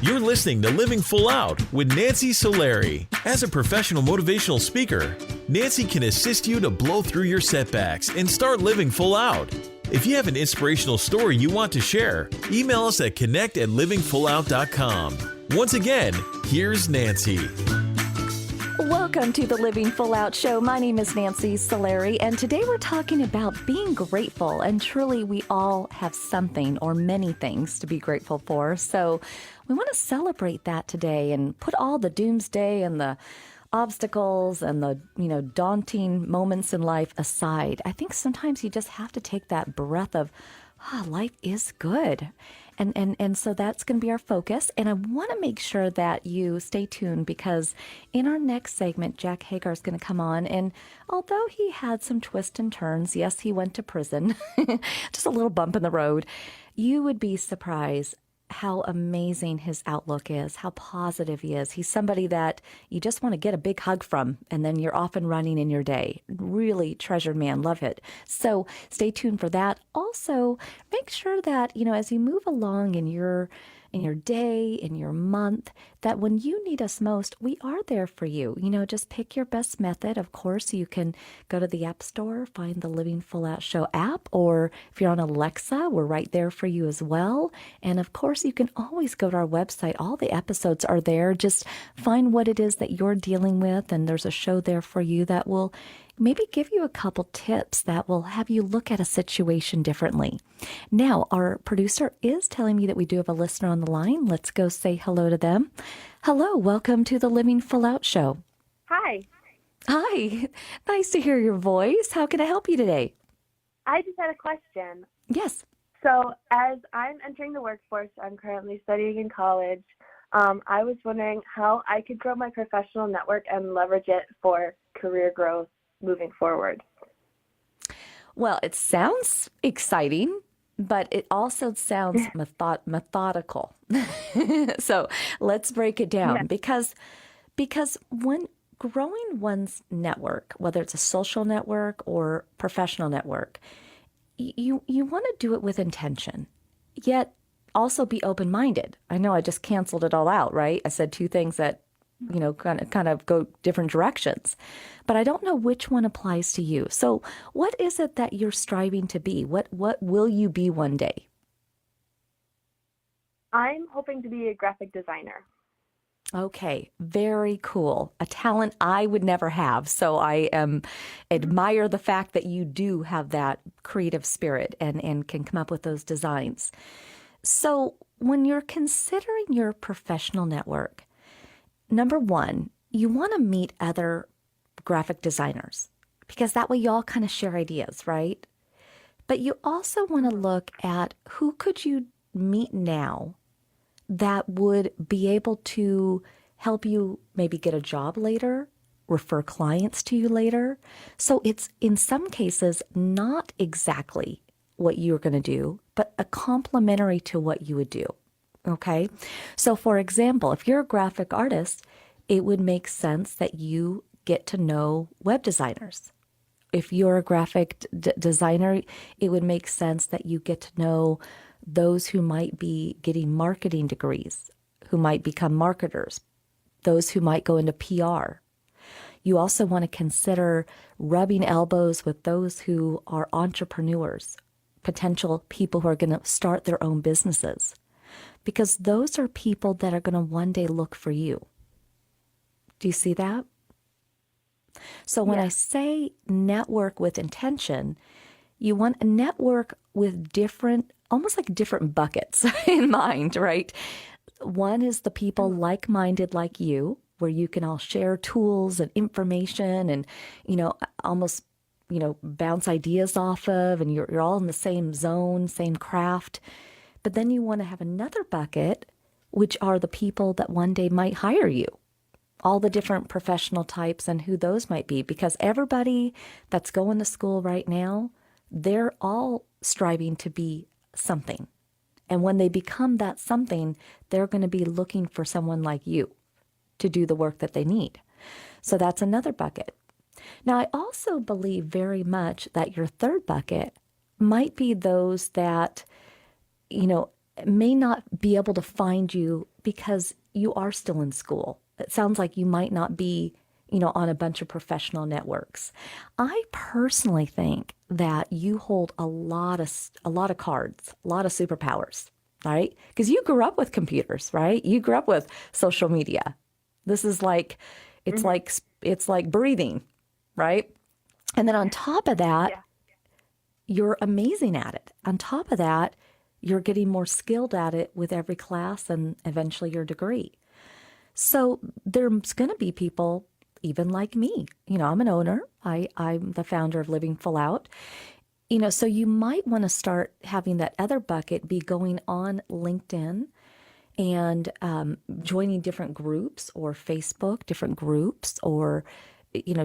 You're listening to Living Full Out with Nancy Solari. As a professional motivational speaker, Nancy can assist you to blow through your setbacks and start living full out. If you have an inspirational story you want to share, email us at connect@livingfullout.com. Once again, here's Nancy. Welcome to the Living Full Out Show. My name is Nancy Solari, and today we're talking about being grateful. And truly, we all have something or many things to be grateful for. So we want to celebrate that today and put all the doomsday and the obstacles and the, daunting moments in life aside. I think sometimes you just have to take that breath of, life is good. And so that's going to be our focus. And I want to make sure that you stay tuned because in our next segment, Jack Hager is going to come on. And although he had some twists and turns, yes, he went to prison, just a little bump in the road, you would be surprised how amazing his outlook is, how positive he is. He's somebody that you just want to get a big hug from, and then you're off and running in your day. Really treasured man. Love it. So stay tuned for that. Also, make sure that, as you move along in your day, in your month, that when you need us most, we are there for you. Just pick your best method. Of course, you can go to the App Store, find the Living Full Out Show app, or if you're on Alexa, we're right there for you as well. And of course, you can always go to our website. All the episodes are there. Just find what it is that you're dealing with, and there's a show there for you that will maybe give you a couple tips that will have you look at a situation differently. Now, our producer is telling me that we do have a listener on the line. Let's go say hello to them. Hello, welcome to the Living Full Out Show. Hi. Hi, nice to hear your voice. How can I help you today? I just had a question. Yes. So as I'm entering the workforce, I'm currently studying in college. I was wondering how I could grow my professional network and leverage it for career growth moving forward. Well, it sounds exciting, but it also sounds methodical. So let's break it down because when growing one's network, whether it's a social network or professional network, you want to do it with intention, yet also be open-minded. I know I just canceled it all out, right? I said two things that kind of go different directions. But I don't know which one applies to you. So what is it that you're striving to be? What will you be one day? I'm hoping to be a graphic designer. Okay, very cool. A talent I would never have. So I admire the fact that you do have that creative spirit and can come up with those designs. So when you're considering your professional network, number one, you want to meet other graphic designers because that way you all kind of share ideas, right? But you also want to look at who could you meet now that would be able to help you maybe get a job later, refer clients to you later. So it's in some cases not exactly what you're going to do, but a complementary to what you would do. Okay. So for example, if you're a graphic artist, it would make sense that you get to know web designers. If you're a graphic designer, it would make sense that you get to know those who might be getting marketing degrees, who might become marketers, those who might go into PR. You also want to consider rubbing elbows with those who are entrepreneurs, potential people who are going to start their own businesses. Because those are people that are going to one day look for you. Do you see that? So when I say network with intention, you want a network with different, almost like different buckets in mind, right? One is the people like-minded like you, where you can all share tools and information and, almost, bounce ideas off of, and you're all in the same zone, same craft. But then you want to have another bucket, which are the people that one day might hire you, all the different professional types and who those might be, because everybody that's going to school right now, they're all striving to be something. And when they become that something, they're going to be looking for someone like you to do the work that they need. So that's another bucket. Now, I also believe very much that your third bucket might be those that, may not be able to find you because you are still in school. It sounds like you might not be, on a bunch of professional networks. I personally think that you hold a lot of cards, a lot of superpowers, right? Because you grew up with computers, right? You grew up with social media. This is like, it's like breathing, right? And then on top of that, Yeah. you're amazing at it. On top of that, you're getting more skilled at it with every class and eventually your degree. So there's going to be people even like me. I'm an owner. I'm the founder of Living Full Out. So you might want to start having that other bucket be going on LinkedIn and joining different groups or Facebook, different groups or,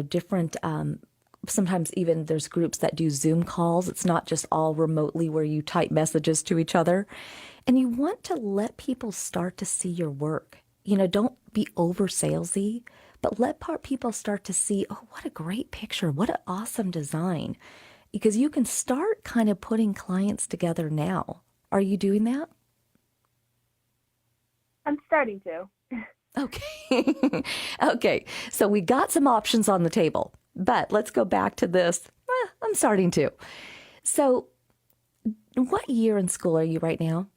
different, sometimes even there's groups that do Zoom calls. It's not just all remotely where you type messages to each other. And you want to let people start to see your work. Don't be over salesy, but let people start to see, oh, what a great picture. What an awesome design. Because you can start kind of putting clients together now. Are you doing that? I'm starting to. Okay. Okay. So we got some options on the table, but let's go back to this. I'm starting to. So what year in school are you right now?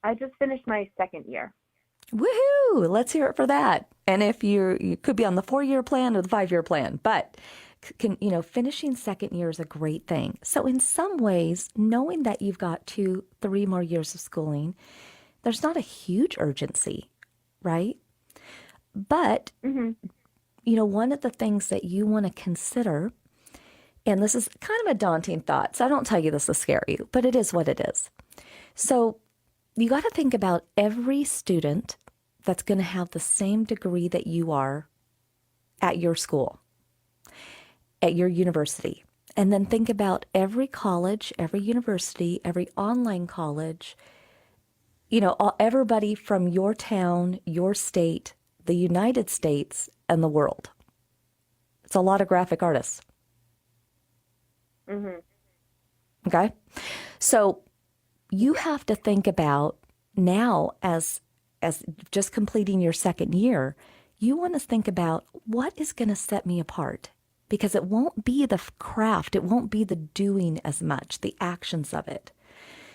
I just finished my second year. Woohoo! Let's hear it for that. And if you could be on the 4-year plan or the 5-year plan, but finishing second year is a great thing. So in some ways, knowing that you've got 2-3 more years of schooling, there's not a huge urgency, right? But, one of the things that you want to consider, and this is kind of a daunting thought, so I don't tell you this to scare you, but it is what it is. So you got to think about every student that's going to have the same degree that you are at your school, at your university. And then think about every college, every university, every online college, everybody from your town, your state, the United States, and the world. It's a lot of graphic artists. Okay? So you have to think about now as just completing your second year, you want to think about what is going to set me apart, because it won't be the craft. It won't be the doing as much, the actions of it.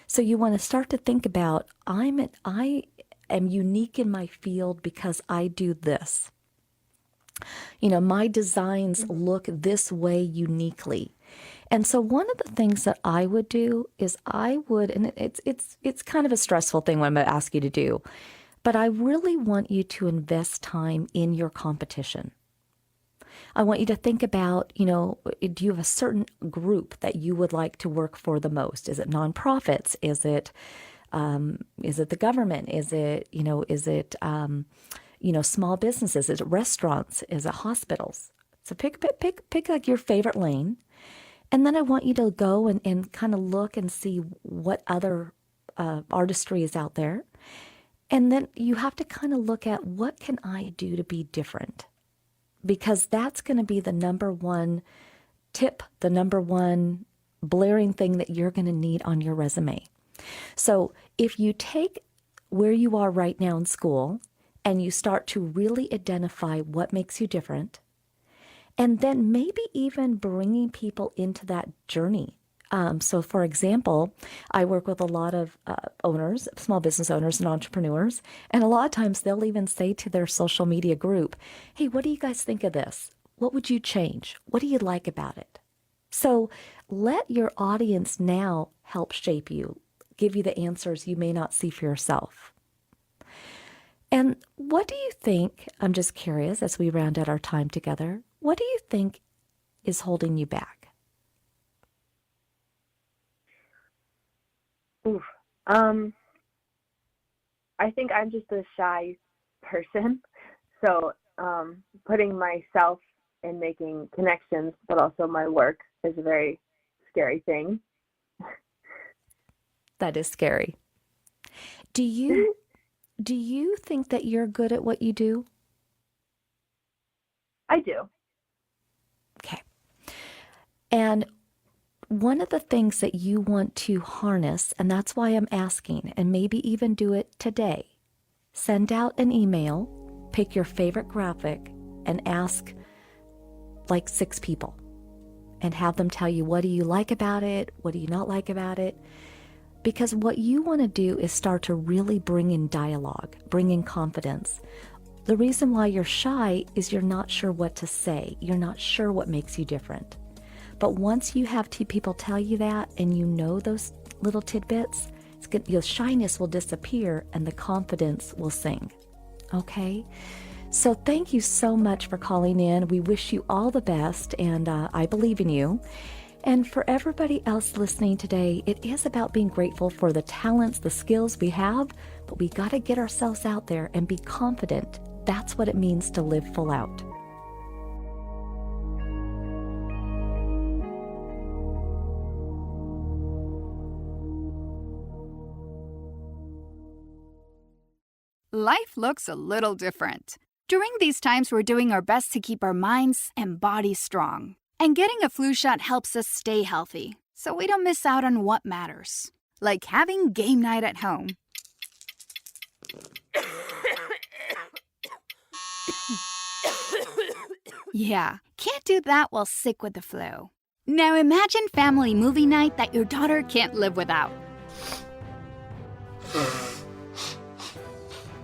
So you want to start to think about, I am unique in my field because I do this. My designs look this way uniquely. And so one of the things that I would do is and it's kind of a stressful thing what I'm going to ask you to do, but I really want you to invest time in your competition. I want you to think about, do you have a certain group that you would like to work for the most? Is it nonprofits? Is it the government? Is it small businesses? Is it restaurants? Is it hospitals? So pick like your favorite lane. And then I want you to go and kind of look and see what other artistry is out there. And then you have to kind of look at, what can I do to be different? Because that's going to be the number one tip, the number one blaring thing that you're going to need on your resume. So if you take where you are right now in school and you start to really identify what makes you different, and then maybe even bringing people into that journey. So for example, I work with a lot of owners, small business owners and entrepreneurs, and a lot of times they'll even say to their social media group, hey, what do you guys think of this? What would you change? What do you like about it? So let your audience now help shape you, give you the answers you may not see for yourself. And what do you think, I'm just curious as we round out our time together, what do you think is holding you back? Oof. I think I'm just a shy person. So putting myself and making connections, but also my work, is a very scary thing. That is scary. Do you think that you're good at what you do? I do. Okay. And one of the things that you want to harness, and that's why I'm asking, and maybe even do it today, send out an email, pick your favorite graphic, and ask like 6 people and have them tell you, what do you like about it? What do you not like about it? Because what you want to do is start to really bring in dialogue, bring in confidence. The reason why you're shy is you're not sure what to say. You're not sure what makes you different. But once you have 2 people tell you that and you know those little tidbits, your shyness will disappear and the confidence will sing. Okay? So thank you so much for calling in. We wish you all the best, and I believe in you. And for everybody else listening today, it is about being grateful for the talents, the skills we have, but we got to get ourselves out there and be confident. That's what it means to live full out. Life looks a little different. During these times, we're doing our best to keep our minds and bodies strong. And getting a flu shot helps us stay healthy, so we don't miss out on what matters. Like having game night at home. Yeah, can't do that while sick with the flu. Now imagine family movie night that your daughter can't live without.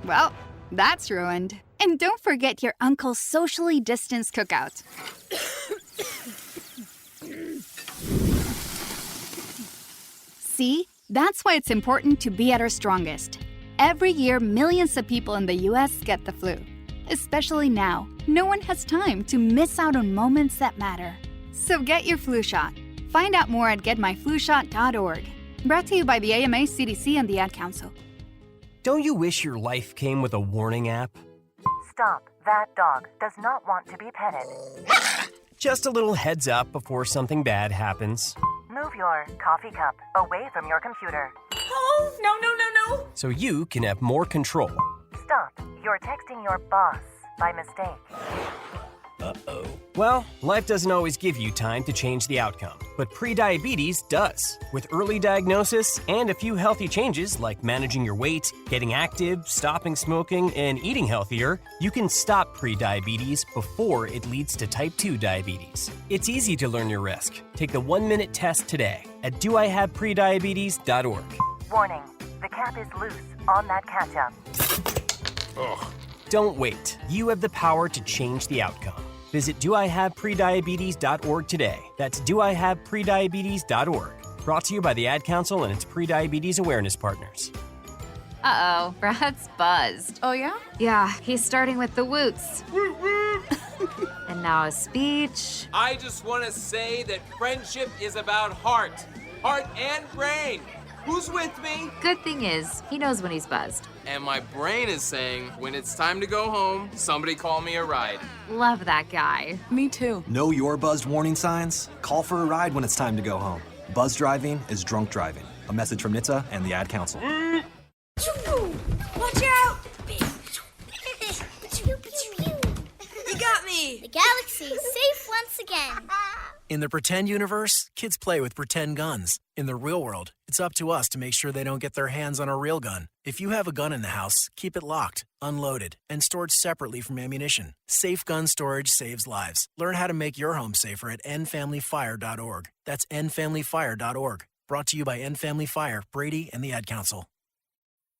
Well, that's ruined. And don't forget your uncle's socially distanced cookout. See, that's why it's important to be at our strongest. Every year, millions of people in the U.S. get the flu. Especially now, no one has time to miss out on moments that matter. So get your flu shot. Find out more at getmyflushot.org. Brought to you by the AMA, CDC, and the Ad Council. Don't you wish your life came with a warning app? Stop. That dog does not want to be petted. Just a little heads up before something bad happens. Move your coffee cup away from your computer. Oh, no. So you can have more control. Stop. You're texting your boss by mistake. Uh-oh. Well, life doesn't always give you time to change the outcome, but prediabetes does. With early diagnosis and a few healthy changes like managing your weight, getting active, stopping smoking, and eating healthier, you can stop prediabetes before it leads to type 2 diabetes. It's easy to learn your risk. Take the 1-minute test today at doihaveprediabetes.org. Warning. The cap is loose on that ketchup. Ugh. Don't wait. You have the power to change the outcome. Visit doihaveprediabetes.org today. That's doihaveprediabetes.org. Brought to you by the Ad Council and its prediabetes awareness partners. Uh-oh, Brad's buzzed. Oh, yeah? Yeah, he's starting with the woots. And now a speech. I just want to say that friendship is about heart and brain. Who's with me? Good thing is, he knows when he's buzzed. And my brain is saying, when it's time to go home, somebody call me a ride. Love that guy. Me too. Know your buzzed warning signs? Call for a ride when it's time to go home. Buzz driving is drunk driving. A message from NHTSA and the Ad Council. Watch out! You got me! The galaxy is safe once again. In the pretend universe, kids play with pretend guns. In the real world, it's up to us to make sure they don't get their hands on a real gun. If you have a gun in the house, keep it locked, unloaded, and stored separately from ammunition. Safe gun storage saves lives. Learn how to make your home safer at endfamilyfire.org. That's endfamilyfire.org. Brought to you by End Family Fire, Brady, and the Ad Council.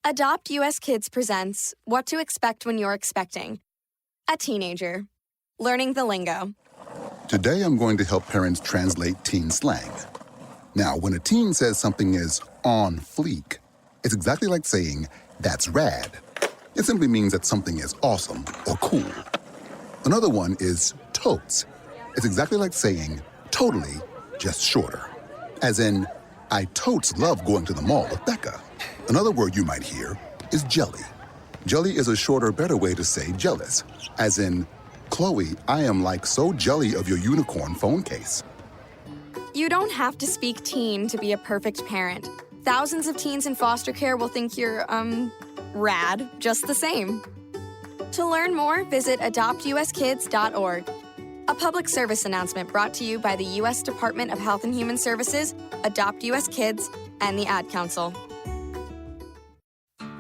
Adopt US Kids presents What to Expect When You're Expecting. A teenager. Learning the lingo. Today I'm going to help parents translate teen slang. Now, when a teen says something is on fleek, it's exactly like saying, that's rad. It simply means that something is awesome or cool. Another one is totes. It's exactly like saying, totally, just shorter. As in, I totes love going to the mall with Becca. Another word you might hear is jelly. Jelly is a shorter, better way to say jealous. As in, Chloe, I am like so jelly of your unicorn phone case. You don't have to speak teen to be a perfect parent. Thousands of teens in foster care will think you're, rad, just the same. To learn more, visit adoptuskids.org. A public service announcement brought to you by the U.S. Department of Health and Human Services, Adopt U.S. Kids, and the Ad Council.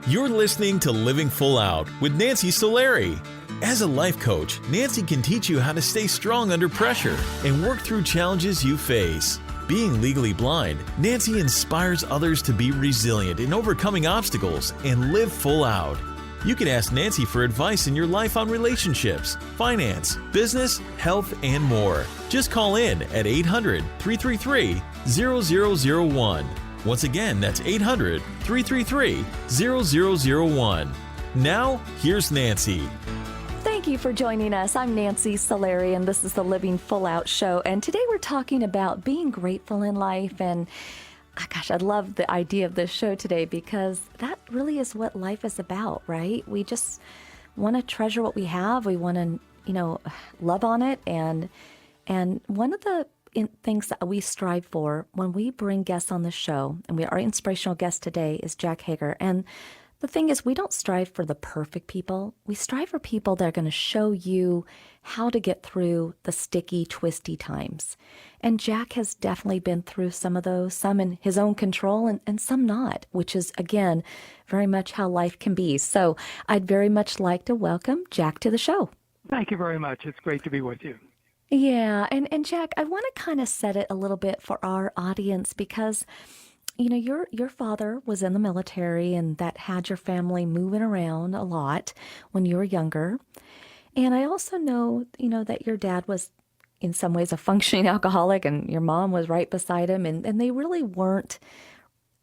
You're listening to Living Full Out with Nancy Solari. As a life coach, Nancy can teach you how to stay strong under pressure and work through challenges you face. Being legally blind, Nancy inspires others to be resilient in overcoming obstacles and live full out. You can ask Nancy for advice in your life on relationships, finance, business, health, and more. Just call in at 800-333-0001. Once again, that's 800-333-0001. Now, here's Nancy. Thank you for joining us. I'm Nancy Solari, and this is the Living Full Out Show. And today we're talking about being grateful in life. And gosh, I love the idea of this show today because that really is what life is about, right? We just want to treasure what we have. We want to, love on it. And one of the things that we strive for when we bring guests on the show, and our inspirational guest today is Jack Hager. And the thing is, we don't strive for the perfect people. We strive for people that are going to show you how to get through the sticky, twisty times. And Jack has definitely been through some of those, some in his own control and some not, which is, again, very much how life can be. So I'd very much like to welcome Jack to the show. Thank you very much. It's great to be with you. Yeah. And Jack, I want to kind of set it a little bit for our audience because your father was in the military, and that had your family moving around a lot when you were younger. And I also know, that your dad was in some ways a functioning alcoholic, and your mom was right beside him, and they really weren't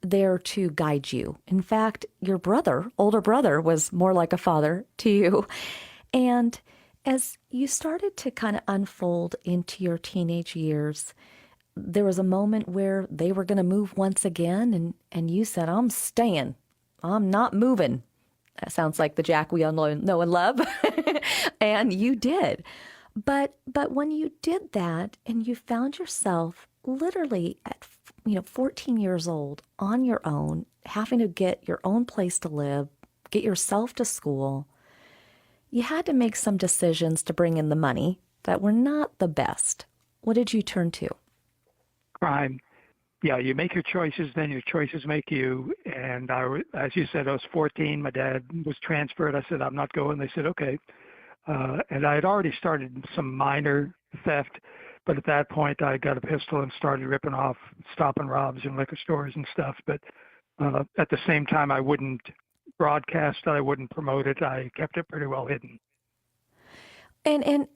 there to guide you. In fact, your older brother, was more like a father to you. And as you started to kind of unfold into your teenage years, there was a moment where they were going to move once again, and you said, I'm staying. I'm not moving. That sounds like the Jack we all know and love. And you did. But when you did that and you found yourself literally at 14 years old on your own, having to get your own place to live, get yourself to school, you had to make some decisions to bring in the money that were not the best. What did you turn to? Crime. Yeah, you make your choices, then your choices make you. And as you said, I was 14. My dad was transferred. I said, I'm not going. They said, okay. And I had already started some minor theft, but at that point I got a pistol and started ripping off stop and robs in liquor stores and stuff. But at the same time, I wouldn't broadcast it. I wouldn't promote it. I kept it pretty well hidden. And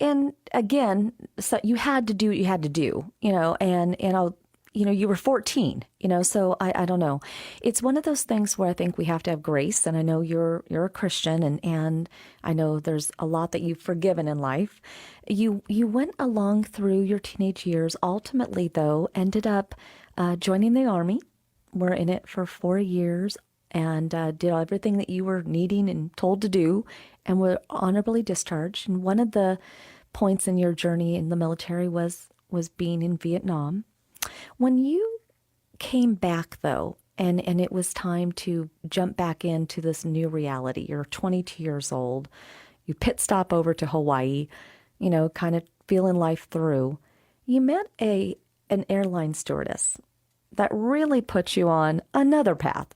again, so you had to do what you had to do, and you were 14, so I don't know. It's one of those things where I think we have to have grace, and I know you're a Christian, and I know there's a lot that you've forgiven in life. You went along through your teenage years, ultimately, though, ended up joining the Army. Were in it for 4 years and did everything that you were needing and told to do, and were honorably discharged. And one of the points in your journey in the military was being in Vietnam. When you came back, though, and it was time to jump back into this new reality, you're 22 years old, you pit stop over to Hawaii, kind of feeling life through, you met an airline stewardess that really put you on another path.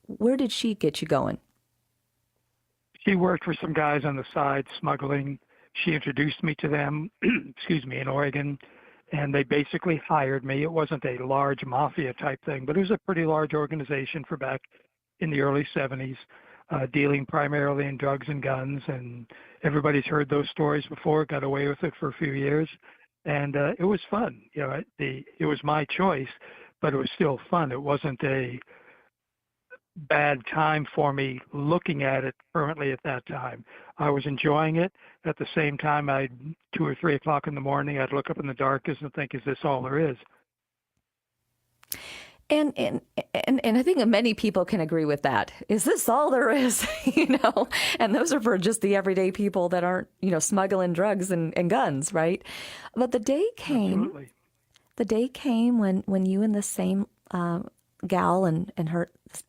Where did she get you going? She worked for some guys on the side smuggling. She introduced me to them, in Oregon, and they basically hired me. It wasn't a large mafia type thing, but it was a pretty large organization for back in the early 70s, dealing primarily in drugs and guns. And everybody's heard those stories before, got away with it for a few years. And it was fun. It was my choice, but it was still fun. It wasn't a bad time for me looking at it currently at that time. I was enjoying it. At the same time, 2 or 3 o'clock in the morning, I'd look up in the darkness and think, is this all there is? And I think that many people can agree with that. Is this all there is? And those are for just the everyday people that aren't, smuggling drugs and guns, right? But the day came. Absolutely. The day came when you and the same gal and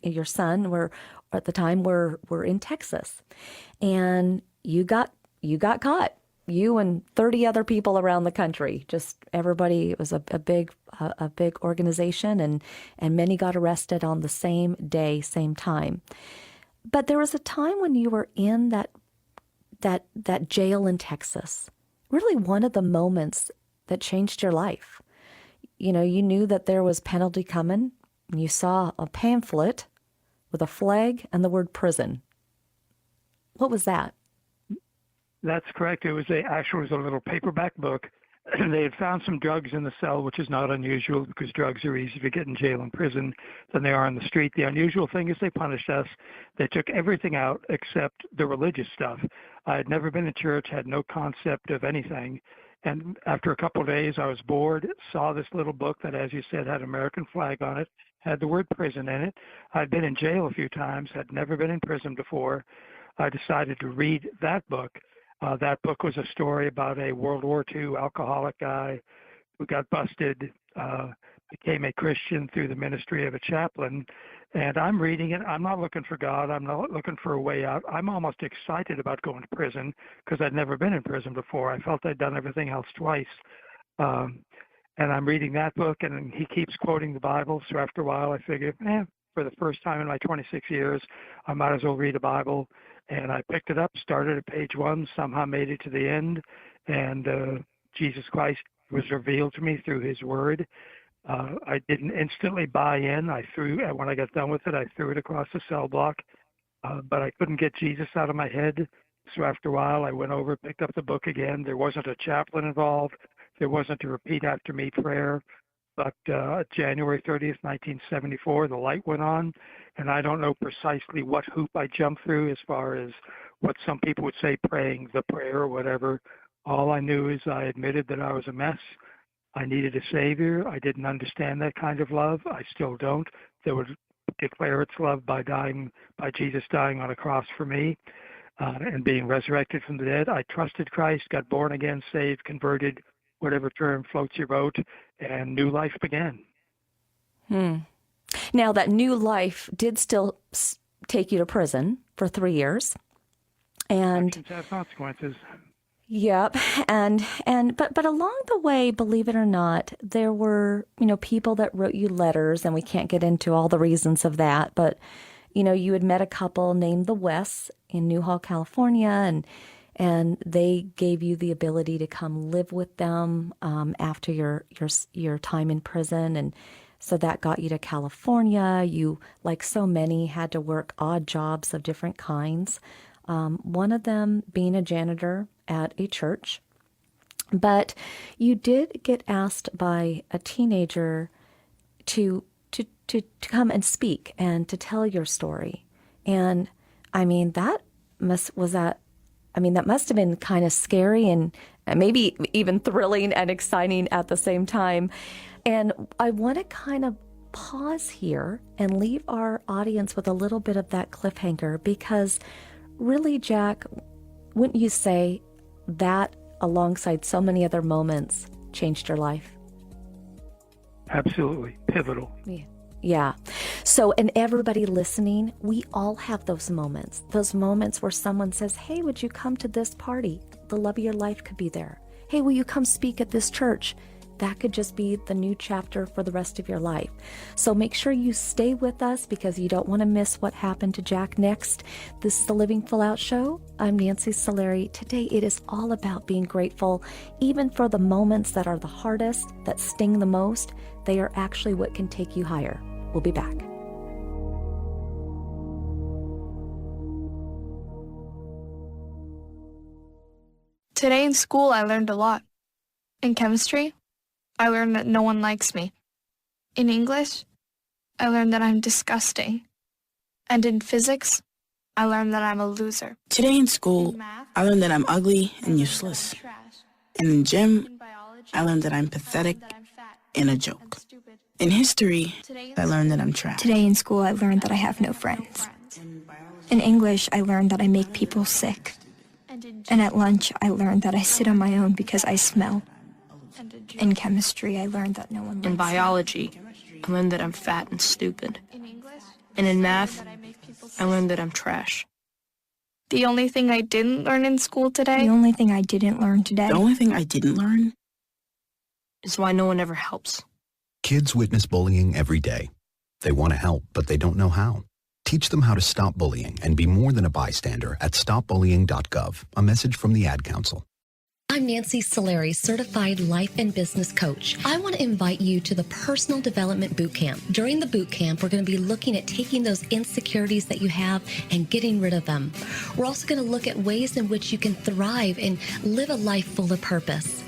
your son were at the time were in Texas, and you got caught. you and 30 other people around the country. Just everybody. It was a big organization, and many got arrested on the same day, same time. But there was a time when you were in that jail in Texas. Really, one of the moments that changed your life. You know, you knew that there was penalty coming. And you saw a pamphlet with a flag and the word prison. What was that? That's correct. It was a little paperback book. They had found some drugs in the cell, which is not unusual because drugs are easier to get in jail and prison than they are on the street. The unusual thing is they punished us. They took everything out except the religious stuff. I had never been to church, had no concept of anything. And after a couple of days, I was bored, saw this little book that, as you said, had an American flag on it, had the word prison in it. I'd been in jail a few times, had never been in prison before. I decided to read that book. That book was a story about a World War II alcoholic guy who got busted, became a Christian through the ministry of a chaplain. And I'm reading it. I'm not looking for God. I'm not looking for a way out. I'm almost excited about going to prison because I'd never been in prison before. I felt I'd done everything else twice. And I'm reading that book, and he keeps quoting the Bible. So after a while, I figured, for the first time in my 26 years, I might as well read a Bible. And I picked it up, started at page 1, somehow made it to the end, and Jesus Christ was revealed to me through his word. I didn't instantly buy in. When I got done with it, I threw it across the cell block, but I couldn't get Jesus out of my head. So after a while, I went over, picked up the book again. There wasn't a chaplain involved. There wasn't a repeat after me prayer. But January 30th, 1974, the light went on, and I don't know precisely what hoop I jumped through as far as what some people would say praying the prayer or whatever. All I knew is I admitted that I was a mess. I needed a Savior. I didn't understand that kind of love. I still don't. That would declare its love by Jesus dying on a cross for me and being resurrected from the dead. I trusted Christ, got born again, saved, converted, whatever term floats your boat, and new life began. Now, that new life did still take you to prison for 3 years. And actions have consequences. Yep. But along the way, believe it or not, there were, people that wrote you letters, and we can't get into all the reasons of that, but, you had met a couple named the Wests in Newhall, California, and they gave you the ability to come live with them after your time in prison. And so that got you to California. You, like so many, had to work odd jobs of different kinds. One of them being a janitor at a church. But you did get asked by a teenager to come and speak and to tell your story. And that must have been kind of scary and maybe even thrilling and exciting at the same time. And I want to kind of pause here and leave our audience with a little bit of that cliffhanger, because really, Jack, wouldn't you say that alongside so many other moments changed your life? Absolutely. Pivotal. Yeah. So, and everybody listening, we all have those moments where someone says, hey, would you come to this party? The love of your life could be there. Hey, will you come speak at this church? That could just be the new chapter for the rest of your life. So make sure you stay with us, because you don't want to miss what happened to Jack next. This is the Living Full Out Show. I'm Nancy Solari. Today it is all about being grateful, even for the moments that are the hardest, that sting the most. They are actually what can take you higher. We'll be back. Today in school, I learned a lot. In chemistry, I learned that no one likes me. In English, I learned that I'm disgusting. And in physics, I learned that I'm a loser. Today in school, I learned that I'm ugly and useless. And in gym, I learned that I'm pathetic and a joke. In history, I learned that I'm trash. Today in school, I learned that I have no friends. In English, I learned that I make people sick. And at lunch, I learned that I sit on my own because I smell. In chemistry, I learned that no one likes me. In biology, I learned that I'm fat and stupid. And in math, I learned that I'm trash. The only thing I didn't learn in school today. The only thing I didn't learn today. The only thing I didn't learn is why no one ever helps. Kids witness bullying every day. They want to help, but they don't know how. Teach them how to stop bullying and be more than a bystander at stopbullying.gov. A message from the Ad Council. I'm Nancy Solari, certified life and business coach. I want to invite you to the Personal Development Boot Camp. During the boot camp, we're going to be looking at taking those insecurities that you have and getting rid of them. We're also going to look at ways in which you can thrive and live a life full of purpose.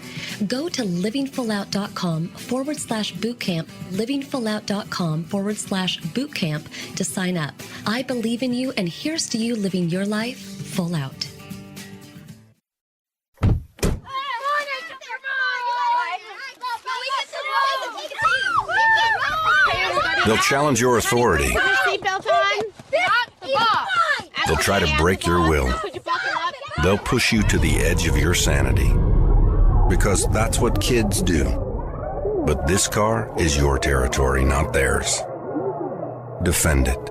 Go to livingfullout.com/bootcamp, livingfullout.com/bootcamp to sign up. I believe in you, and here's to you living your life full out. They'll challenge your authority. Seatbelt on. They'll try to break your will. They'll push you to the edge of your sanity. Because that's what kids do. But this car is your territory, not theirs. Defend it.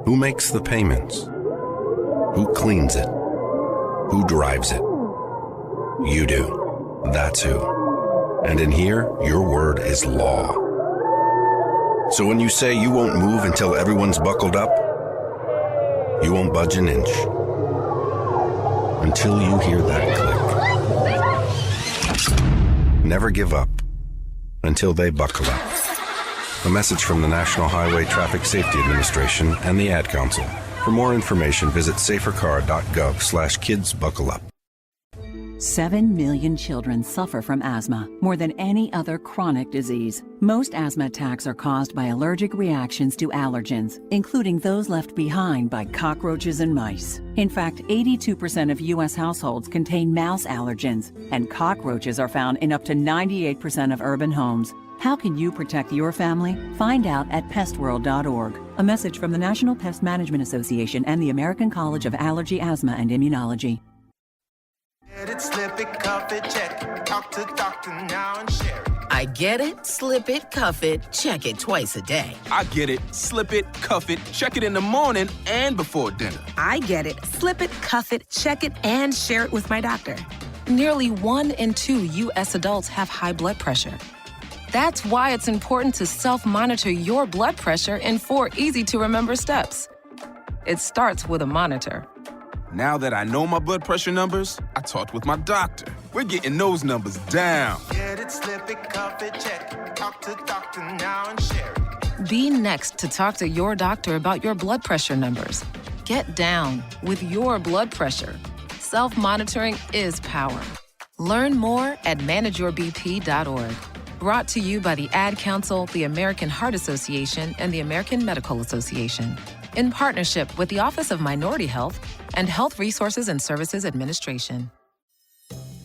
Who makes the payments? Who cleans it? Who drives it? You do. That's who. And in here, your word is law. So when you say you won't move until everyone's buckled up, you won't budge an inch. Until you hear that click. Never give up until they buckle up. A message from the National Highway Traffic Safety Administration and the Ad Council. For more information, visit safercar.gov/kidsbuckleup. 7 million children suffer from asthma, more than any other chronic disease. Most asthma attacks are caused by allergic reactions to allergens, including those left behind by cockroaches and mice. In fact, 82% of U.S. households contain mouse allergens, and cockroaches are found in up to 98% of urban homes. How can you protect your family? Find out at pestworld.org. A message from the National Pest Management Association and the American College of Allergy, Asthma, and Immunology. Get it, slip it, cuff it, check it. Talk to doctor now and share it. I get it, slip it, cuff it, check it twice a day. I get it, slip it, cuff it, check it in the morning and before dinner. I get it, slip it, cuff it, check it, and share it with my doctor. Nearly 1 in 2 U.S. adults have high blood pressure. That's why it's important to self-monitor your blood pressure in 4 easy-to-remember steps. It starts with a monitor. Now that I know my blood pressure numbers, I talked with my doctor. We're getting those numbers down. Get it, slip it, cuff it, check it. Talk to doctor now and share it. Be next to talk to your doctor about your blood pressure numbers. Get down with your blood pressure. Self-monitoring is power. Learn more at manageyourbp.org. Brought to you by the Ad Council, the American Heart Association, and the American Medical Association. In partnership with the Office of Minority Health and Health Resources and Services Administration.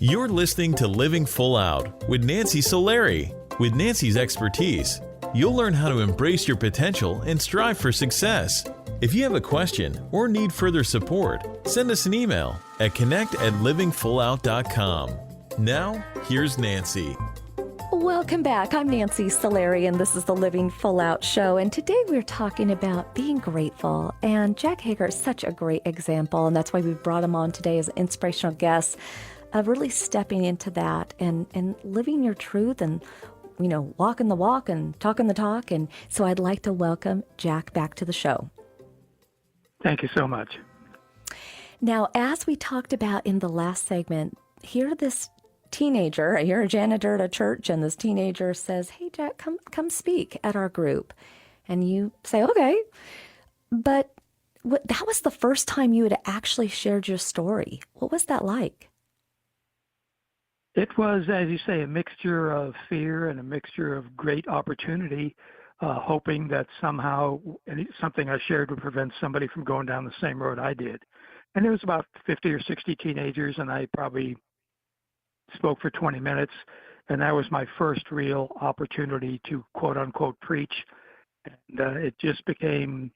You're listening to Living Full Out with Nancy Solari. With Nancy's expertise, you'll learn how to embrace your potential and strive for success. If you have a question or need further support, send us an email at connect@livingfullout.com. Now, here's Nancy. Welcome back. I'm Nancy Solari, and this is the Living Full Out Show. And today we're talking about being grateful. And Jack Hager is such a great example, and that's why we brought him on today as an inspirational guest of really stepping into that and living your truth and, you know, walking the walk and talking the talk. And so I'd like to welcome Jack back to the show. Thank you so much. Now, as we talked about in the last segment, here this teenager, you're a janitor at a church, and this teenager says, "Hey, Jack, come speak at our group." And you say, "Okay." But that was the first time you had actually shared your story. What was that like? It was, as you say, a mixture of fear and a mixture of great opportunity, hoping that somehow something I shared would prevent somebody from going down the same road I did. And there was about 50 or 60 teenagers, and I probably spoke for 20 minutes, and that was my first real opportunity to quote-unquote preach. And it just became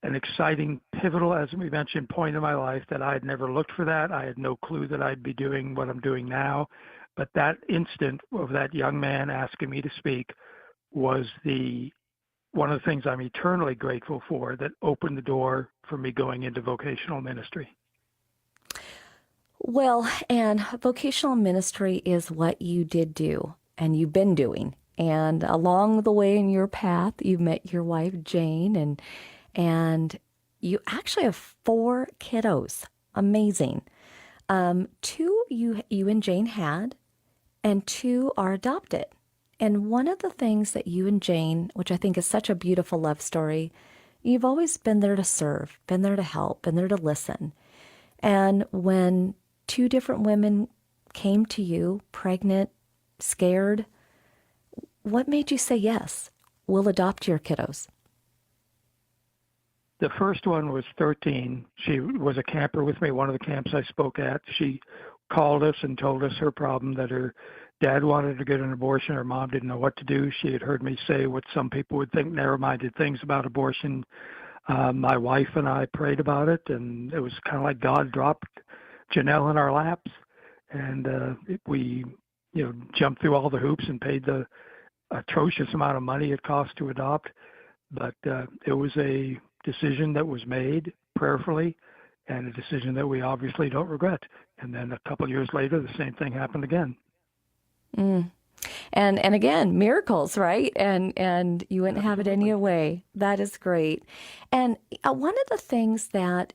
an exciting, pivotal, as we mentioned, point in my life that I had never looked for that. I had no clue that I'd be doing what I'm doing now. But that instant of that young man asking me to speak was the one of the things I'm eternally grateful for that opened the door for me going into vocational ministry. Well, and vocational ministry is what you did do and you've been doing. And along the way in your path, you met your wife, Jane, and you actually have 4 kiddos. Amazing. 2 you and Jane had, and 2 are adopted. And one of the things that you and Jane, which I think is such a beautiful love story, you've always been there to serve, been there to help, been there to listen. And when 2 different women came to you, pregnant, scared, what made you say, yes, we'll adopt your kiddos? The first one was 13. She was a camper with me, one of the camps I spoke at. She called us and told us her problem, that her dad wanted to get an abortion. Her mom didn't know what to do. She had heard me say what some people would think narrow-minded things about abortion. My wife and I prayed about it, and it was kind of like God dropped Janelle in our laps. And we, jumped through all the hoops and paid the atrocious amount of money it cost to adopt. But it was a decision that was made prayerfully, and a decision that we obviously don't regret. And then a couple of years later, the same thing happened again. And again, miracles, right? And you wouldn't have it any other way. That is great. And one of the things that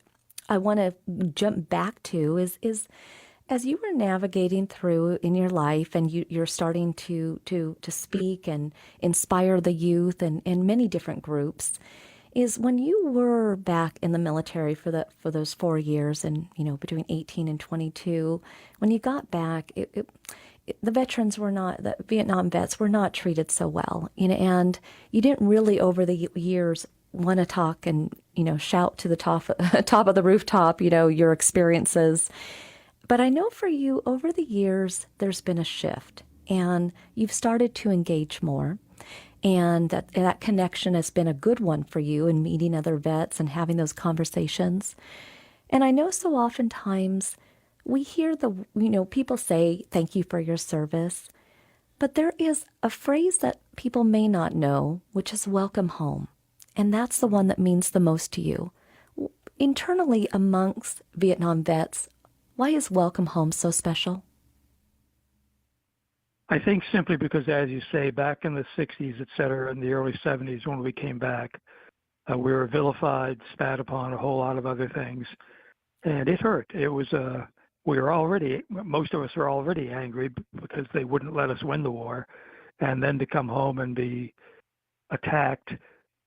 I want to jump back to is as you were navigating through in your life, and you're starting to speak and inspire the youth and many different groups, is when you were back in the military for those 4 years, and between 18 and 22, when you got back, the veterans were not, the Vietnam vets were not treated so well, and you didn't really over the years want to talk and shout to the top of the rooftop, your experiences. But I know for you, over the years, there's been a shift, and you've started to engage more. And that connection has been a good one for you in meeting other vets and having those conversations. And I know so oftentimes we hear people say, thank you for your service. But there is a phrase that people may not know, which is welcome home. And that's the one that means the most to you. Internally amongst Vietnam vets, why is welcome home so special? I think simply because, as you say, back in the 60s, et cetera, in the early 70s, when we came back, we were vilified, spat upon, a whole lot of other things. And it hurt. It was, most of us were already angry because they wouldn't let us win the war. And then to come home and be attacked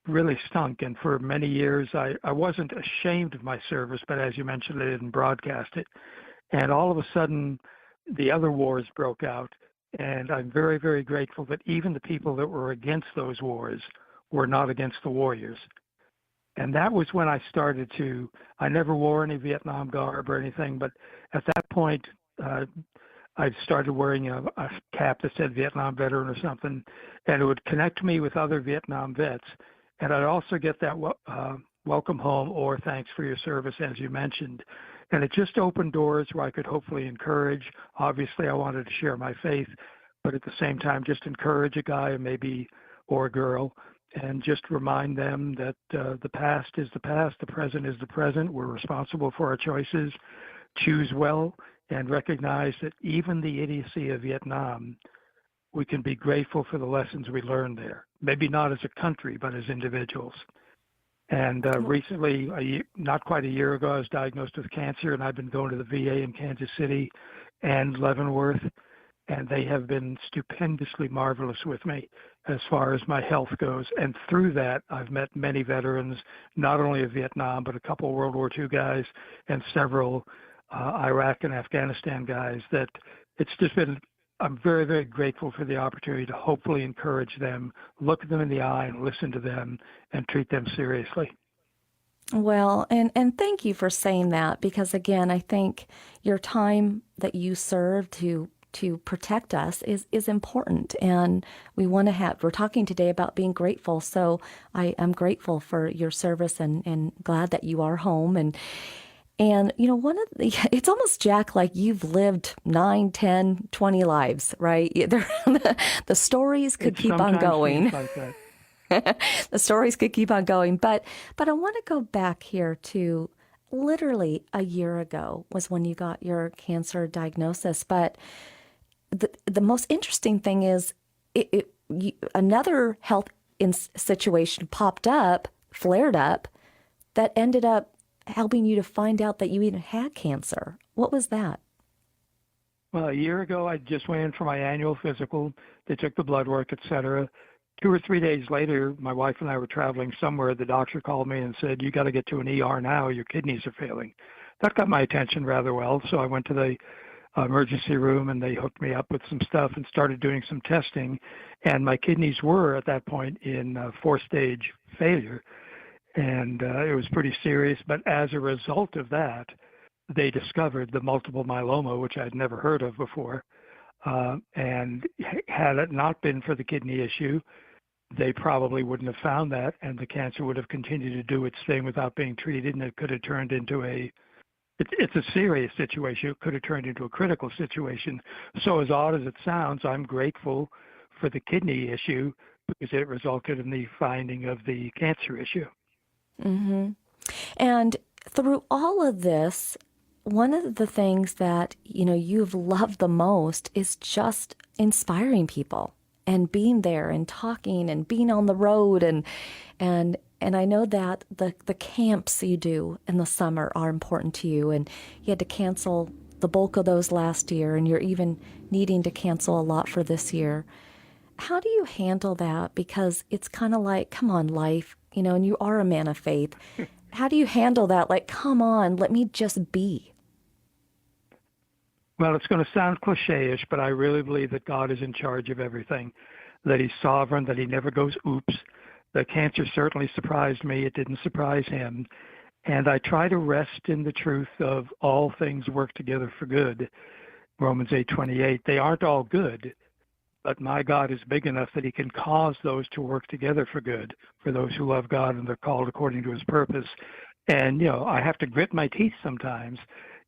really stunk. And for many years, I wasn't ashamed of my service, but as you mentioned, I didn't broadcast it. And all of a sudden, the other wars broke out. And I'm very, very grateful that even the people that were against those wars were not against the warriors. And that was when I started I never wore any Vietnam garb or anything, but at that point, I started wearing a cap that said Vietnam veteran or something, and it would connect me with other Vietnam vets. And I'd also get that welcome home or thanks for your service, as you mentioned. And it just opened doors where I could hopefully encourage. Obviously, I wanted to share my faith, but at the same time, just encourage a guy or a girl, and just remind them that the past is the past, the present is the present. We're responsible for our choices. Choose well, and recognize that even the idiocy of Vietnam, we can be grateful for the lessons we learned there. Maybe not as a country, but as individuals. And recently, not quite a year ago, I was diagnosed with cancer, and I've been going to the VA in Kansas City and Leavenworth, and they have been stupendously marvelous with me as far as my health goes. And through that, I've met many veterans, not only of Vietnam, but a couple of World War II guys and several Iraq and Afghanistan guys, that it's just been, I'm very, very grateful for the opportunity to hopefully encourage them, look them in the eye and listen to them and treat them seriously. Well, and thank you for saying that, because again, I think your time that you serve to protect us is important, and we're talking today about being grateful. So I am grateful for your service and glad that you are home. And it's almost, Jack, like you've lived 9, 10, 20 lives, right? The stories could keep on going. Like that. The stories could keep on going, but I want to go back here to literally a year ago was when you got your cancer diagnosis. But the most interesting thing is another health situation popped up, flared up, that ended up helping you to find out that you even had cancer. What was that? Well, a year ago, I just went in for my annual physical. They took the blood work, et cetera. 2 or 3 days later, my wife and I were traveling somewhere. The doctor called me and said, "You got to get to an ER now. Your kidneys are failing." That got my attention rather well. So I went to the emergency room and they hooked me up with some stuff and started doing some testing. And my kidneys were at that point in 4-stage failure. And it was pretty serious. But as a result of that, they discovered the multiple myeloma, which I'd never heard of before. And had it not been for the kidney issue, they probably wouldn't have found that, and the cancer would have continued to do its thing without being treated, and it could have turned into it's a serious situation. It could have turned into a critical situation. So as odd as it sounds, I'm grateful for the kidney issue because it resulted in the finding of the cancer issue. Mm-hmm. And through all of this, one of the things that, you've loved the most is just inspiring people and being there and talking and being on the road. And I know that the camps you do in the summer are important to you, and you had to cancel the bulk of those last year, and you're even needing to cancel a lot for this year. How do you handle that? Because it's kind of like, come on, life, and you are a man of faith. How do you handle that? Like, come on, let me just be. Well, it's going to sound cliche-ish, but I really believe that God is in charge of everything, that he's sovereign, that he never goes oops. The cancer certainly surprised me. It didn't surprise him. And I try to rest in the truth of all things work together for good. Romans 8:28. They aren't all good, but my God is big enough that he can cause those to work together for good, for those who love God and they're called according to his purpose. And, I have to grit my teeth sometimes.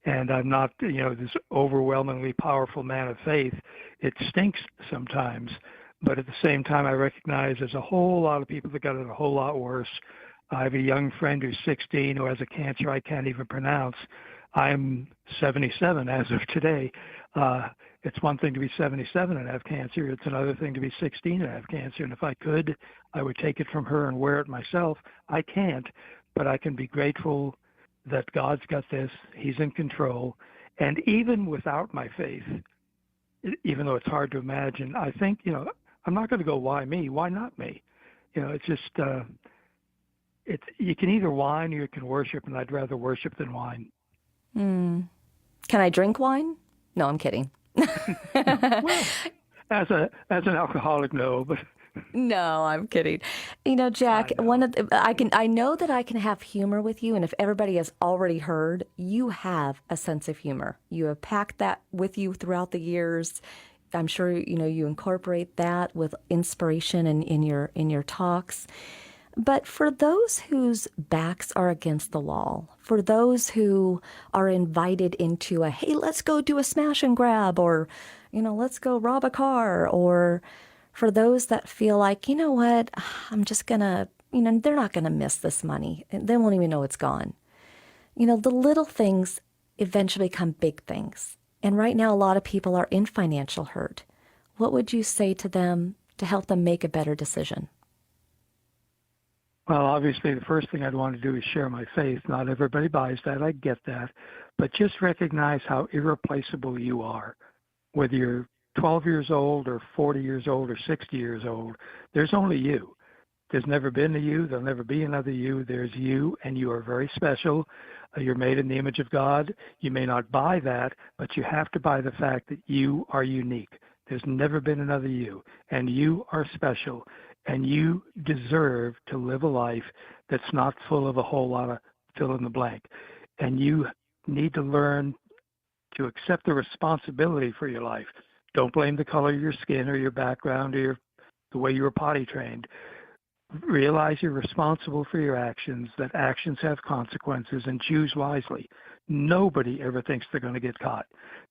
And I'm not, this overwhelmingly powerful man of faith. It stinks sometimes. But at the same time, I recognize there's a whole lot of people that got it a whole lot worse. I have a young friend who's 16 who has a cancer I can't even pronounce. I'm 77 as of today. It's one thing to be 77 and have cancer. It's another thing to be 16 and have cancer. And if I could, I would take it from her and wear it myself. I can't, but I can be grateful that God's got this. He's in control. And even without my faith, even though it's hard to imagine, I think, I'm not going to go, why me? Why not me? It's just, you can either whine or you can worship, and I'd rather worship than whine. Can I drink wine? No, I'm kidding. Well, as an alcoholic, no, but no, I'm kidding. Jack, I know that I can have humor with you, and if everybody has already heard, you have a sense of humor. You have packed that with you throughout the years. I'm sure you incorporate that with inspiration in your talks. But for those whose backs are against the wall, for those who are invited into a, hey, let's go do a smash and grab, or, let's go rob a car, or for those that feel like, you know what, I'm just going to, they're not going to miss this money. They won't even know it's gone. The little things eventually become big things. And right now, a lot of people are in financial hurt. What would you say to them to help them make a better decision? Well, obviously, the first thing I'd want to do is share my faith. Not everybody buys that. I get that. But just recognize how irreplaceable you are. Whether you're 12 years old or 40 years old or 60 years old, there's only you. There's never been a you. There'll never be another you. There's you, and you are very special. You're made in the image of God. You may not buy that, but you have to buy the fact that you are unique. There's never been another you, and you are special, and you deserve to live a life that's not full of a whole lot of fill in the blank. And you need to learn to accept the responsibility for your life. Don't blame the color of your skin or your background or the way you were potty trained. Realize you're responsible for your actions, that actions have consequences, and choose wisely. Nobody ever thinks they're going to get caught.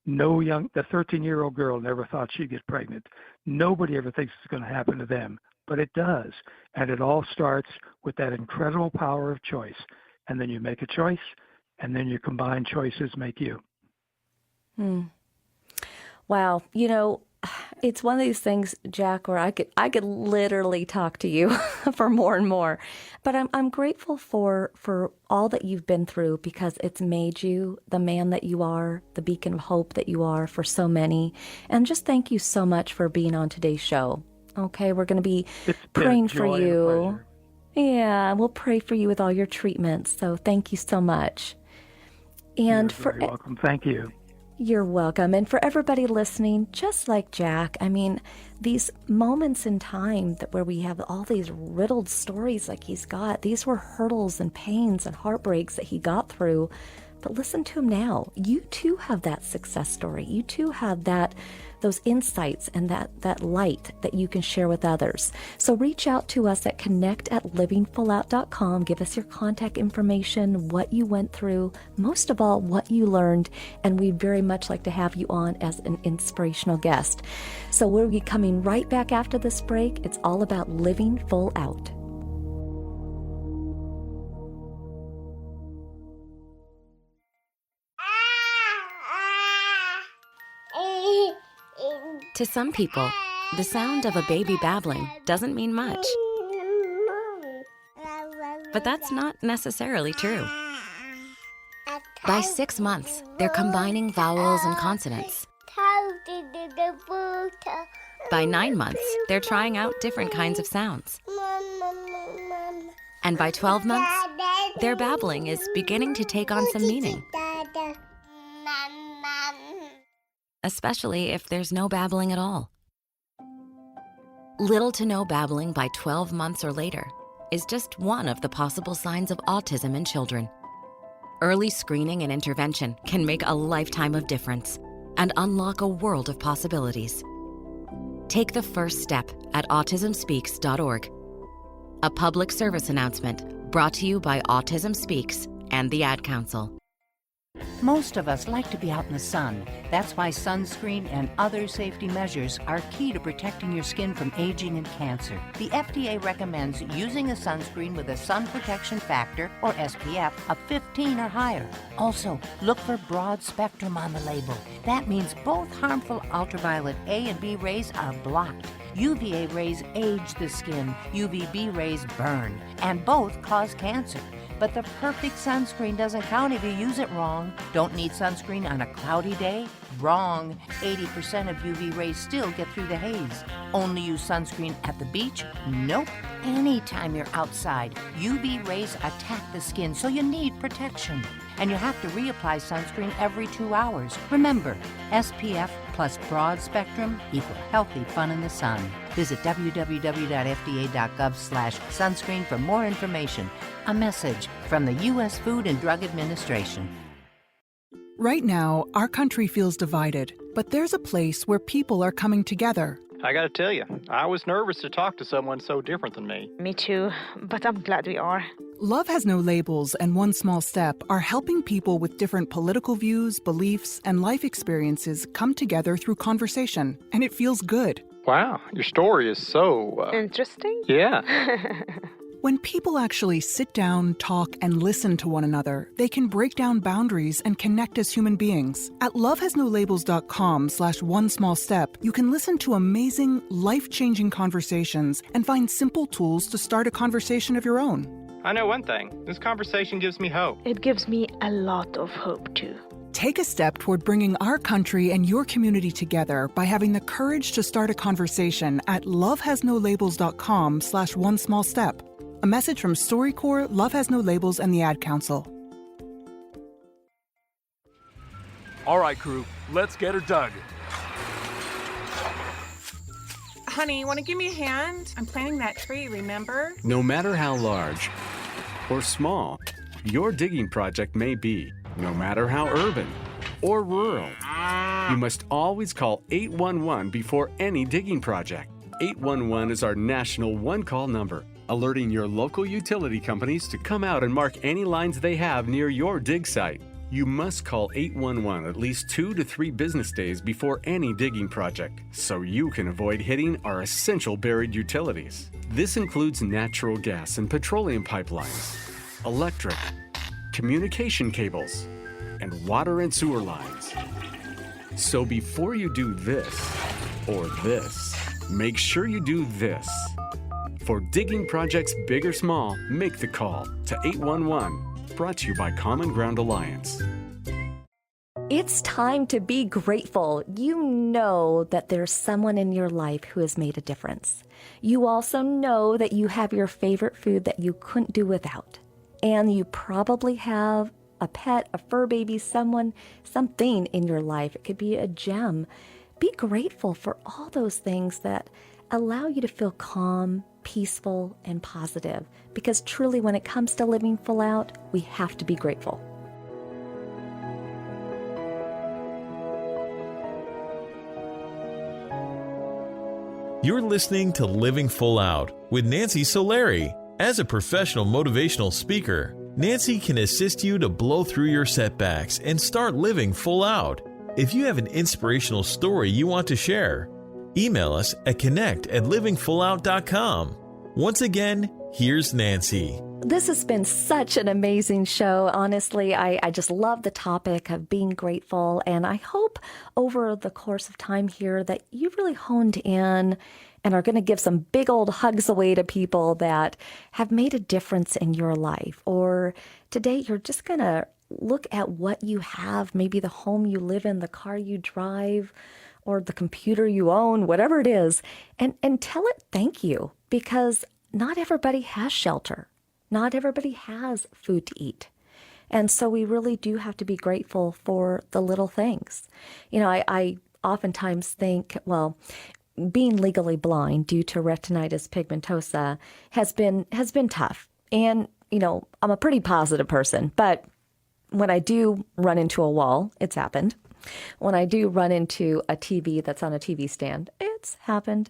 The 13-year-old girl never thought she'd get pregnant. Nobody ever thinks it's going to happen to them. but it does. And it all starts with that incredible power of choice. And then you make a choice, and then your combined choices make you. Wow. You know, it's one of these things, Jack, where I could literally talk to you for more and more. But I'm grateful for all that you've been through, because it's made you the man that you are, the beacon of hope that you are for so many. And just thank you so much for being on today's show. Okay, we're going to be praying for you. Yeah, we'll pray for you with all your treatments. So thank you so much. And You're very welcome. Thank you. You're welcome. And for everybody listening, just like Jack, I mean, these moments in time where we have all these riddled stories like he's got, these were hurdles and pains and heartbreaks that he got through. But listen to him now. You too have that success story. You too have those insights and that light that you can share with others. So reach out to us at connect@livingfullout.com. Give us your contact information, what you went through, most of all, what you learned. And we'd very much like to have you on as an inspirational guest. So we'll be coming right back after this break. It's all about living full out. To some people, the sound of a baby babbling doesn't mean much. But that's not necessarily true. By 6 months, they're combining vowels and consonants. By 9 months, they're trying out different kinds of sounds. And by 12 months, their babbling is beginning to take on some meaning. Especially if there's no babbling at all. Little to no babbling by 12 months or later is just one of the possible signs of autism in children. Early screening and intervention can make a lifetime of difference and unlock a world of possibilities. Take the first step at autismspeaks.org. A public service announcement brought to you by Autism Speaks and the Ad Council. Most of us like to be out in the sun. That's why sunscreen and other safety measures are key to protecting your skin from aging and cancer. The FDA recommends using a sunscreen with a sun protection factor, or SPF, of 15 or higher. Also, look for broad spectrum on the label. That means both harmful ultraviolet A and B rays are blocked. UVA rays age the skin, UVB rays burn, and both cause cancer. But the perfect sunscreen doesn't count if you use it wrong. Don't need sunscreen on a cloudy day? Wrong. 80% of UV rays still get through the haze. Only use sunscreen at the beach? Nope. Anytime you're outside, UV rays attack the skin, so you need protection. And you have to reapply sunscreen every 2 hours. Remember, SPF plus broad spectrum equal healthy fun in the sun. Visit www.fda.gov/sunscreen for more information. A message from the U.S. Food and Drug Administration. Right now, our country feels divided, but there's a place where people are coming together. I gotta tell you, I was nervous to talk to someone so different than me. Me too, but I'm glad we are. Love Has No Labels and One Small Step are helping people with different political views, beliefs, and life experiences come together through conversation, and it feels good. Wow, your story is so... Interesting? Yeah. When people actually sit down, talk, and listen to one another, they can break down boundaries and connect as human beings. At lovehasnolabels.com/onesmallstep, you can listen to amazing, life-changing conversations and find simple tools to start a conversation of your own. I know one thing. This conversation gives me hope. It gives me a lot of hope, too. Take a step toward bringing our country and your community together by having the courage to start a conversation at lovehasnolabels.com/onesmallstep. A message from StoryCorps, Love Has No Labels, and the Ad Council. All right, crew, let's get her dug. Honey, want to give me a hand? I'm planting that tree, remember? No matter how large or small your digging project may be, no matter how urban or rural, you must always call 811 before any digging project. 811 is our national one-call number, alerting your local utility companies to come out and mark any lines they have near your dig site. You must call 811 at least 2 to 3 business days before any digging project, so you can avoid hitting our essential buried utilities. This includes natural gas and petroleum pipelines, electric, communication cables, and water and sewer lines. So before you do this or this, make sure you do this. For digging projects big or small, make the call to 811. Brought to you by Common Ground Alliance. It's time to be grateful. You know that there's someone in your life who has made a difference. You also know that you have your favorite food that you couldn't do without. And you probably have a pet, a fur baby, something in your life. It could be a gem. Be grateful for all those things that allow you to feel calm, peaceful, and positive. Because truly, when it comes to living full out, we have to be grateful. You're listening to Living Full Out with Nancy Solari. As a professional motivational speaker, Nancy can assist you to blow through your setbacks and start living full out. If you have an inspirational story you want to share, email us at connect@livingfullout.com. Once again, here's Nancy. This has been such an amazing show. Honestly, I just love the topic of being grateful. And I hope over the course of time here that you've really honed in and are going to give some big old hugs away to people that have made a difference in your life. Or today you're just going to look at what you have, maybe the home you live in, the car you drive, or the computer you own, whatever it is, and tell it thank you, because not everybody has shelter. Not everybody has food to eat. And so we really do have to be grateful for the little things. You know, I oftentimes think, well, being legally blind due to retinitis pigmentosa has been tough. And, you know, I'm a pretty positive person, but when I do run into a wall, it's happened. When I do run into a TV that's on a TV stand, it's happened.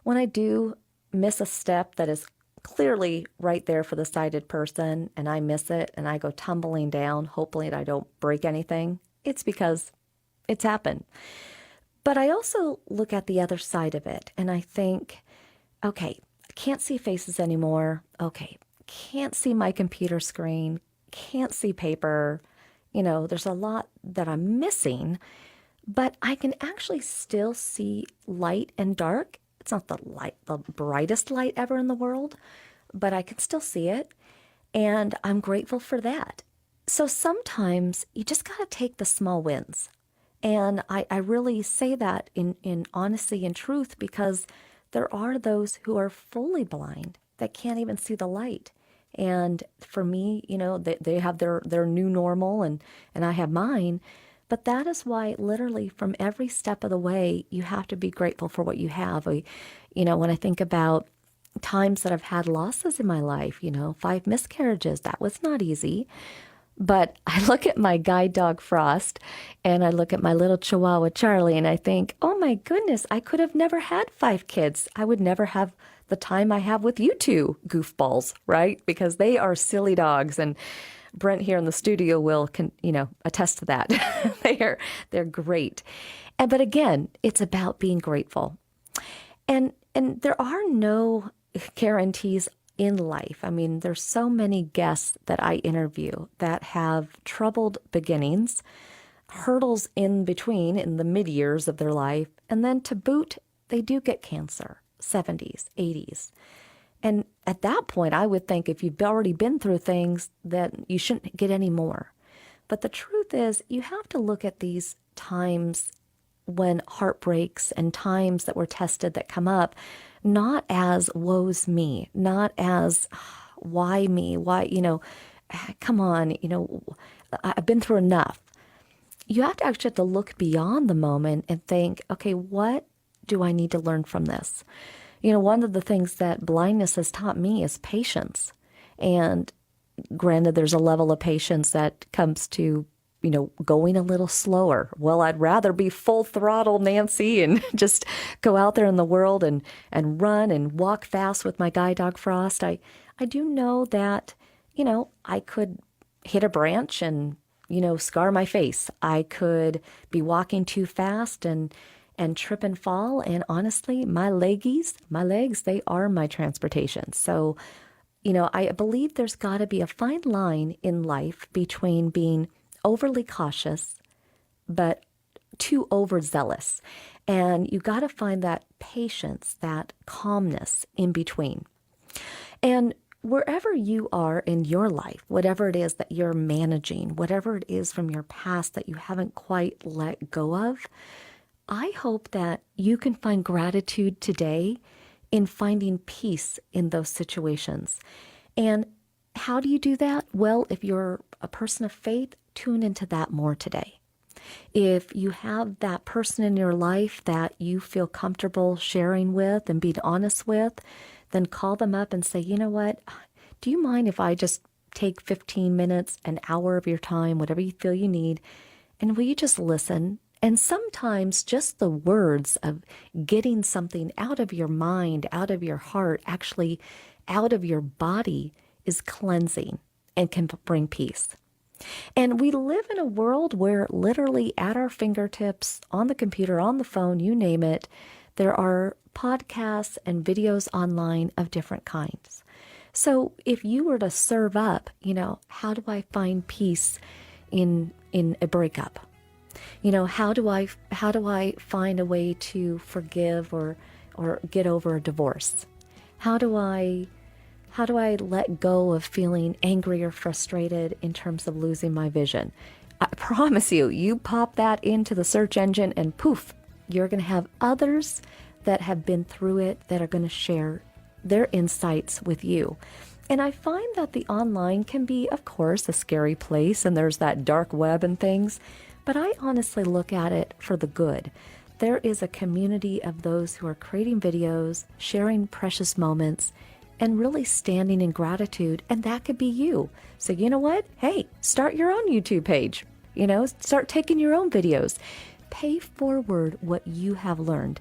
When I do miss a step that is clearly right there for the sighted person and I miss it and I go tumbling down, hopefully I don't break anything, it's because it's happened. But I also look at the other side of it and I think, okay, I can't see faces anymore. Okay, can't see my computer screen, can't see paper. You know, there's a lot that I'm missing, but I can actually still see light and dark. It's not the brightest light ever in the world, but I can still see it. And I'm grateful for that. So sometimes you just got to take the small wins. And I really say that in honesty and truth, because there are those who are fully blind that can't even see the light. And for me, you know, they have their new normal and I have mine. But that is why literally from every step of the way, you have to be grateful for what you have. You know, when I think about times that I've had losses in my life, you know, 5 miscarriages, that was not easy. But I look at my guide dog Frost and I look at my little Chihuahua Charlie and I think, oh my goodness, I could have never had 5 kids. I would never have the time I have with you two goofballs, right? Because they are silly dogs, and Brent here in the studio will attest to that. They're great. But again, it's about being grateful. And there are no guarantees in life. I mean, there's so many guests that I interview that have troubled beginnings, hurdles in between in the mid-years of their life, and then to boot, they do get cancer, 70s, 80s. And at that point, I would think if you've already been through things, that you shouldn't get any more. But the truth is, you have to look at these times when heartbreaks and times that were tested that come up, not as woe's me, not as why me, why, come on, I've been through enough. You have to actually look beyond the moment and think, okay, what do I need to learn from this? One of the things that blindness has taught me is patience. And granted, there's a level of patience that comes to, going a little slower. Well, I'd rather be full throttle, Nancy, and just go out there in the world and run and walk fast with my guide dog Frost. I do know that, I could hit a branch and scar my face. I could be walking too fast and trip and fall. And honestly, my legs, they are my transportation. So, I believe there's got to be a fine line in life between being overly cautious, but too overzealous. And you got to find that patience, that calmness in between. And wherever you are in your life, whatever it is that you're managing, whatever it is from your past that you haven't quite let go of, I hope that you can find gratitude today in finding peace in those situations. And how do you do that? Well, if you're a person of faith, tune into that more today. If you have that person in your life that you feel comfortable sharing with and being honest with, then call them up and say, you know what, do you mind if I just take 15 minutes, an hour of your time, whatever you feel you need, and will you just listen? And sometimes just the words of getting something out of your mind, out of your heart, actually out of your body is cleansing and can bring peace. And we live in a world where literally at our fingertips, on the computer, on the phone, you name it, there are podcasts and videos online of different kinds. So if you were to serve up, how do I find peace in a breakup? How do I find a way to forgive or get over a divorce? How do I let go of feeling angry or frustrated in terms of losing my vision? I promise you pop that into the search engine and poof, you're going to have others that have been through it that are going to share their insights with you. And I find that the online can be, of course, a scary place, and there's that dark web and things, but I honestly look at it for the good. There is a community of those who are creating videos, sharing precious moments, and really standing in gratitude, and that could be you. So you know what? Hey, start your own YouTube page. Start taking your own videos. Pay forward what you have learned.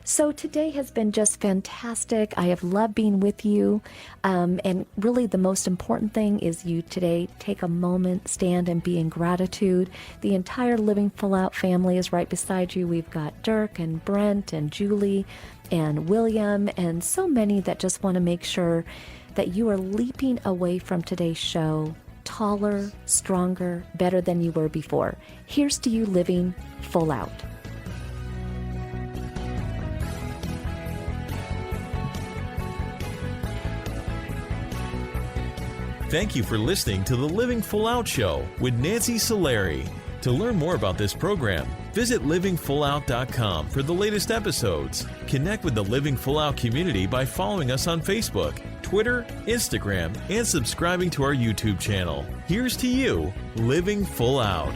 So today has been just fantastic. I have loved being with you. And really the most important thing is you today take a moment, stand and be in gratitude. The entire Living Full Out family is right beside you. We've got Dirk and Brent and Julie and William and so many that just want to make sure that you are leaping away from today's show taller, stronger, better than you were before. Here's to you living full out. Thank you for listening to the Living Full Out Show with Nancy Solari. To learn more about this program, visit livingfullout.com for the latest episodes. Connect with the Living Full Out community by following us on Facebook, Twitter, Instagram, and subscribing to our YouTube channel. Here's to you, living full out.